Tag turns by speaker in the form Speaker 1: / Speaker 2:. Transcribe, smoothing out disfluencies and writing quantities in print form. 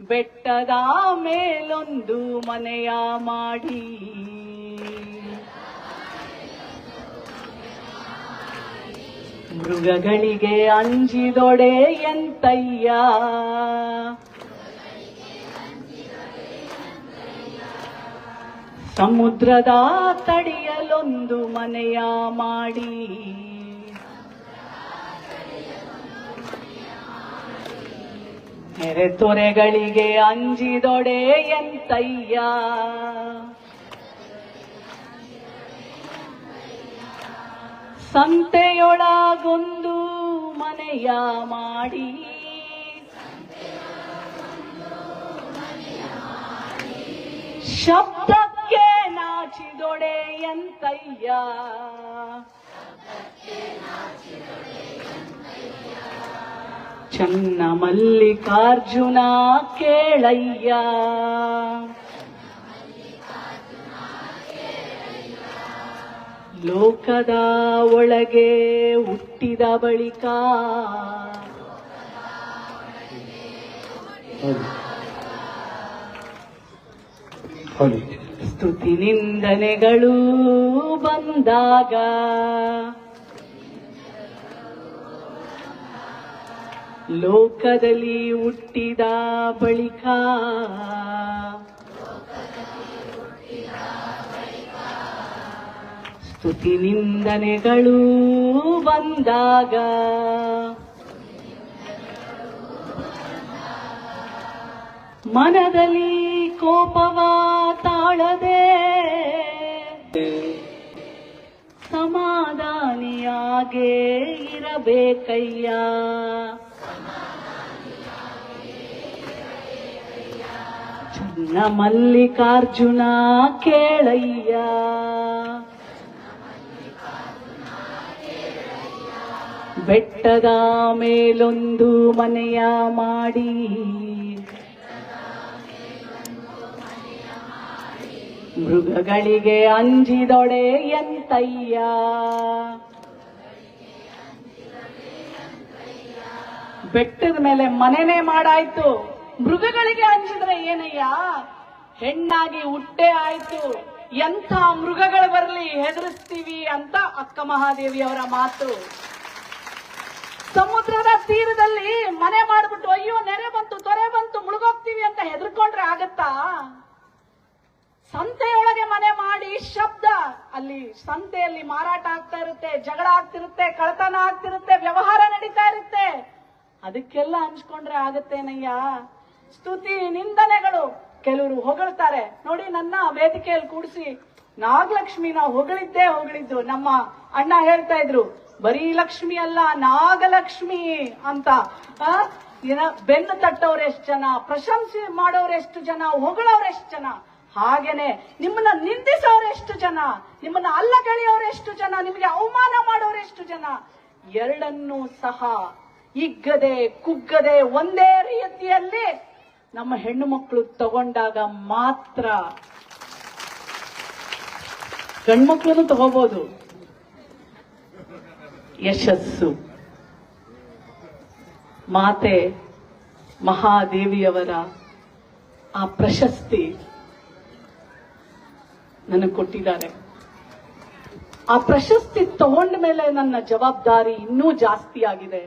Speaker 1: ಬೆಟ್ಟದ ಮೇಲೊಂದು ಮನೆಯ ಮಾಡಿ ಮೃಗಗಳಿಗೆ ಅಂಜಿದೊಡೆ ಎಂತಯ್ಯ. ಸಮುದ್ರದ ತಡಿಯಲೊಂದು ಮನೆಯ ಮಾಡಿ ನೆರೆತೊರೆಗಳಿಗೆ ಅಂಜಿದೊಡೆ ಎಂತಯ್ಯ. ಸಂತೆಯೊಳಗೊಂದು ಮನೆಯ ಮಾಡಿ ಶಬ್ದಕ್ಕೆ ನಾಚಿದೊಡೆ ಎಂತಯ್ಯ. ಚನ್ನ ಮಲ್ಲಿಕಾರ್ಜುನ ಕೇಳಯ್ಯ. ಲೋಕದ ಒಳಗೆ ಹುಟ್ಟಿದ ಬಳಿಕ ಸ್ತುತಿ ನಿಂದನೆಗಳು ಬಂದಾಗ ಲೋಕದಲ್ಲಿ ಹುಟ್ಟಿದ ಬಳಿಕ ಸ್ತುತಿ ನಿಂದನೆಗಳು ಬಂದಾಗ ಮನದಲ್ಲಿ ಕೋಪವ ತಾಳದೆ ಸಮಾಧಾನಿಯಾಗೇ ಇರಬೇಕಯ್ಯ. ಚನ್ನ ಮಲ್ಲಿಕಾರ್ಜುನ ಕೇಳಯ್ಯ. ಬೆಟ್ಟದ ಮೇಲೊಂದು ಮನೆಯ ಮಾಡಿ ಮೃಗಗಳಿಗೆ ಅಂಜಿದೊಡೆ ಎಂತಯ್ಯ. ಬೆಟ್ಟದ ಮೇಲೆ ಮನೆನೇ ಮಾಡಾಯ್ತು, ಮೃಗಗಳಿಗೆ ಅಂಜಿದ್ರೆ ಏನಯ್ಯ? ಹೆಣ್ಣಾಗಿ ಹುಟ್ಟೆ ಆಯ್ತು, ಎಂಥ ಮೃಗಗಳು ಬರಲಿ ಹೆದರಿಸ್ತೀವಿ ಅಂತ ಅಕ್ಕ ಮಹಾದೇವಿಯವರ ಮಾತು. ಸಮುದ್ರದ ತೀರದಲ್ಲಿ ಮನೆ ಮಾಡ್ಬಿಟ್ಟು ಅಯ್ಯೋ ನೆರೆ ಬಂತು ತೊರೆ ಬಂತು ಮುಳುಗೋಗ್ತೀವಿ ಅಂತ ಹೆದರ್ಕೊಂಡ್ರೆ ಆಗತ್ತಾ? ಸಂತೆಯೊಳಗೆ ಮನೆ ಮಾಡಿ ಶಬ್ದ, ಅಲ್ಲಿ ಸಂತೆಯಲ್ಲಿ ಮಾರಾಟ ಆಗ್ತಾ ಇರುತ್ತೆ, ಜಗಳ ಆಗ್ತಿರುತ್ತೆ, ಕಳತನ ಆಗ್ತಿರುತ್ತೆ, ವ್ಯವಹಾರ ನಡೀತಾ ಇರುತ್ತೆ, ಅದಕ್ಕೆಲ್ಲ ಹಂಚ್ಕೊಂಡ್ರೆ ಆಗತ್ತೇನಯ್ಯ? ಸ್ತುತಿ ನಿಂದನೆಗಳು ಕೆಲವರು ಹೊಗಳ್ತಾರೆ ನೋಡಿ. ನನ್ನ ವೇದಿಕೆಯಲ್ಲಿ ಕೂಡಿಸಿ ನಾಗಲಕ್ಷ್ಮಿನ ಹೊಗಳಿದ್ದು ನಮ್ಮ ಅಣ್ಣ ಹೇಳ್ತಾ ಇದ್ರು, ಬರೀ ಲಕ್ಷ್ಮಿ ಅಲ್ಲ ನಾಗಲಕ್ಷ್ಮಿ ಅಂತ. ಬೆನ್ನು ತಟ್ಟವ್ರೆಷ್ಟು ಜನ, ಪ್ರಶಂಸೆ ಮಾಡೋರೆಷ್ಟು ಜನ, ಹೊಗಳವ್ರೆಷ್ಟು ಜನ, ಹಾಗೇನೆ ನಿಮ್ಮನ್ನ ನಿಂದಿಸೋರೆಷ್ಟು ಜನ, ನಿಮ್ಮನ್ನ ಅಲ್ಲಗಳೆಯೋರೆಷ್ಟು ಜನ, ನಿಮಗೆ ಅವಮಾನ ಮಾಡೋರೆಷ್ಟು ಜನ. ಎರಡನ್ನೂ ಸಹ ಹಿಗ್ಗದೆ ಕುಗ್ಗದೆ ಒಂದೇ ರೀತಿಯಲ್ಲಿ ನಮ್ಮ ಹೆಣ್ಣು ಮಕ್ಕಳು ತಗೊಂಡಾಗ ಮಾತ್ರ, ಗಂಡ್ಮಕ್ಳು ತಗೋಬಹುದು, ಯಶಸ್ಸು. ಮಾತೆ ಮಹಾದೇವಿಯವರ ಆ ಪ್ರಶಸ್ತಿ ನನಗೆ ಕೊಟ್ಟಿದ್ದಾರೆ. ಆ ಪ್ರಶಸ್ತಿ ತಗೊಂಡ ಮೇಲೆ ನನ್ನ ಜವಾಬ್ದಾರಿ ಇನ್ನೂ ಜಾಸ್ತಿ ಆಗಿದೆ.